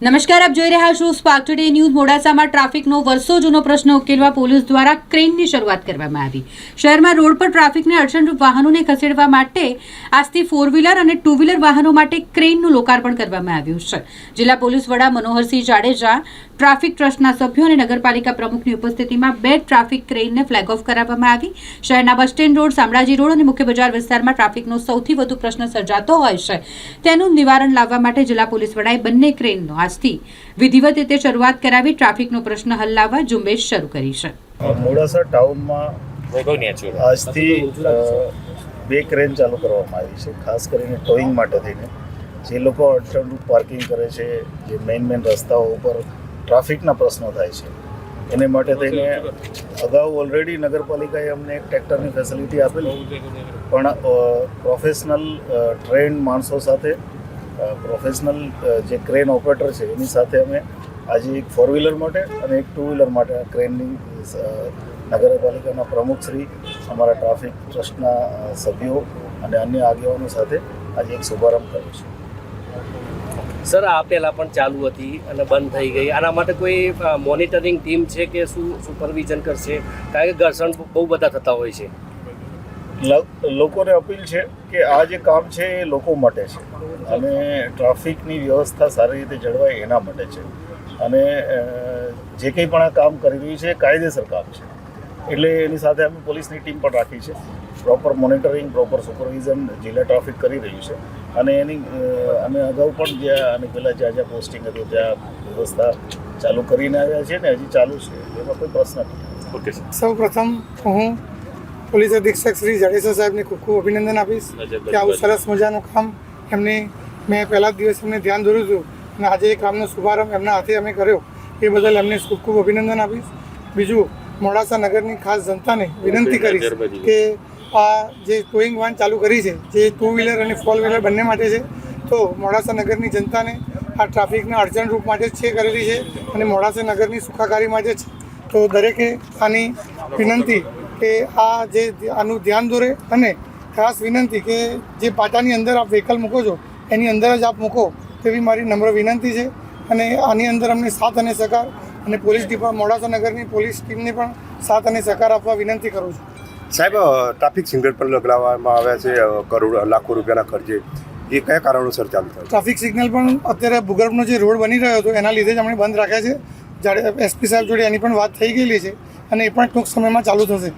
નમસ્કાર, આપ જોઈ રહ્યા છો સ્પાર્ક ટુડે ન્યૂઝ. મોડાસામાં ટ્રાફિકનો વર્ષો જૂનો પ્રશ્ન ઉકેલવા પોલીસ દ્વારા ક્રેનની શરૂઆત કરવામાં આવી. શહેરમાં રોડ પર ટ્રાફિકને અડચણરૂપ વાહનોને ખસેડવા માટે આજથી 4 વ્હીલર અને 2 વ્હીલર વાહનો માટે ક્રેનનું લોકાર્પણ કરવામાં આવ્યું છે. જિલ્લા પોલીસ વડા મનોહરસિંહ જાડેજા, ટ્રાફિક ટ્રસ્ટના સભ્યો અને નગરપાલિકા પ્રમુખની ઉપસ્થિતિમાં 2 ટ્રાફિક ક્રેનને ફ્લેગ ઓફ કરાવવામાં આવી. શહેરના bus stand road, Shamlaji road અને મુખ્ય બજાર વિસ્તારમાં ટ્રાફિકનો સૌથી વધુ પ્રશ્ન સર્જાતો હોય છે, તેનું નિવારણ લાવવા માટે જિલ્લા પોલીસ વડાએ બંને ક્રેનનો આજથી વિધિવત રીતે શરૂઆત કરાવી ટ્રાફિકનો પ્રશ્ન હલ લાવવા ઝુંબેશ શરૂ કરી છે. મોડાસા ટાઉનમાં આજથી 2 ક્રેન ચાલુ કરવામાં આવી છે, ખાસ કરીને ટોઈંગ માટે થઈને. જે લોકો અડચણરૂપ પાર્કિંગ કરે છે, જે મેઇન રસ્તાઓ ઉપર ટ્રાફિકના પ્રશ્નો થાય છે, એને માટે થઈને અગાઉ ઓલરેડી નગરપાલિકાએ અમને એક ટ્રેક્ટરની ફેસિલિટી આપેલી, પણ પ્રોફેશનલ ટ્રેન્ડ માણસો સાથે પ્રોફેશનલ જે ક્રેન ઓપરેટર છે એની સાથે અમે આજે એક 4 વ્હીલર માટે અને એક 2 વ્હીલર માટે આ ક્રેનની નગરપાલિકાના પ્રમુખશ્રી, અમારા ટ્રાફિક ટ્રસ્ટના સભ્યો અને અન્ય આગેવાનો સાથે આજે એક શુભારંભ કર્યો છે. સર, આ પહેલાં પણ ચાલુ હતી અને બંધ થઈ ગઈ. આના માટે કોઈ મોનિટરિંગ ટીમ છે કે શું સુપરવિઝન કરશે? કારણ કે ઘર્ષણ બહુ બધા થતા હોય છે. લોકોને અપીલ છે કે આ જે કામ છે એ લોકો માટે છે અને ટ્રાફિકની વ્યવસ્થા સારી રીતે જળવાય એના માટે છે. અને જે કંઈ પણ આ કામ કરી રહ્યું છે એ કાયદેસર કામ છે, એટલે એની સાથે અમે પોલીસની ટીમ પણ રાખી છે. પ્રોપર મોનિટરિંગ, પ્રોપર સુપરવિઝન જિલ્લા ટ્રાફિક કરી રહ્યું છે. અને એની અમે અગાઉ પણ જ્યાં અને પહેલાં જ્યાં પોસ્ટિંગ હતું ત્યાં વ્યવસ્થા ચાલુ કરીને આવ્યા છે ને હજી ચાલુ છે, એમાં કોઈ પ્રશ્ન નથી. ઓકે, સૌ પ્રથમ હું પોલીસ અધિક્ષક શ્રી જાડેજા સાહેબને ખૂબ ખૂબ અભિનંદન આપીશ કે આવું સરસ મજાનું કામ મેં પહેલા જ દિવસે એમને ધ્યાન દોર્યું હતું અને આજે એ કામનો શુભારંભ એમના હાથે અમે કર્યો, એ બદલ એમને ખૂબ ખૂબ અભિનંદન આપીશ. બીજું, મોડાસા નગરની ખાસ જનતાને વિનંતી કરીશ કે આ જે ટોઈંગ વાન ચાલુ કરી છે, જે 2 વ્હીલર અને 4 વ્હીલર બંને માટે છે, તો મોડાસા નગરની જનતાને આ ટ્રાફિકના અડચણરૂપ માટે જ કરેલી છે અને મોડાસા નગરની સુખાકારી માટે જ. તો દરેકે આની વિનંતી કે આનું ધ્યાન દોરે અને ખાસ વિનંતી કે જે પાટાની અંદર આપ વ્હીકલ મૂકો છો એની અંદર જ આપ મૂકો, તેવી મારી નમ્ર વિનંતી છે. અને આની અંદર અમને સાથ અને સહકાર અને પોલીસ મોડાસા નગરની પોલીસ ટીમને પણ સાથ અને સહકાર આપવા વિનંતી કરું છું. સાહેબ, ટ્રાફિક સિગ્નલ પણ લગાવવામાં આવ્યા છે કરોડ લાખો રૂપિયાના ખર્ચે, એ કયા કારણોસર ચાલુ થાય? ટ્રાફિક સિગ્નલ પણ અત્યારે ભૂગર્ભનો જે રોડ બની રહ્યો હતો એના લીધે જ અમે બંધ રાખ્યા છે. એસપી સાહેબ જોડે એની પણ વાત થઈ ગયેલી છે અને એ પણ ટૂંક સમયમાં ચાલુ થશે.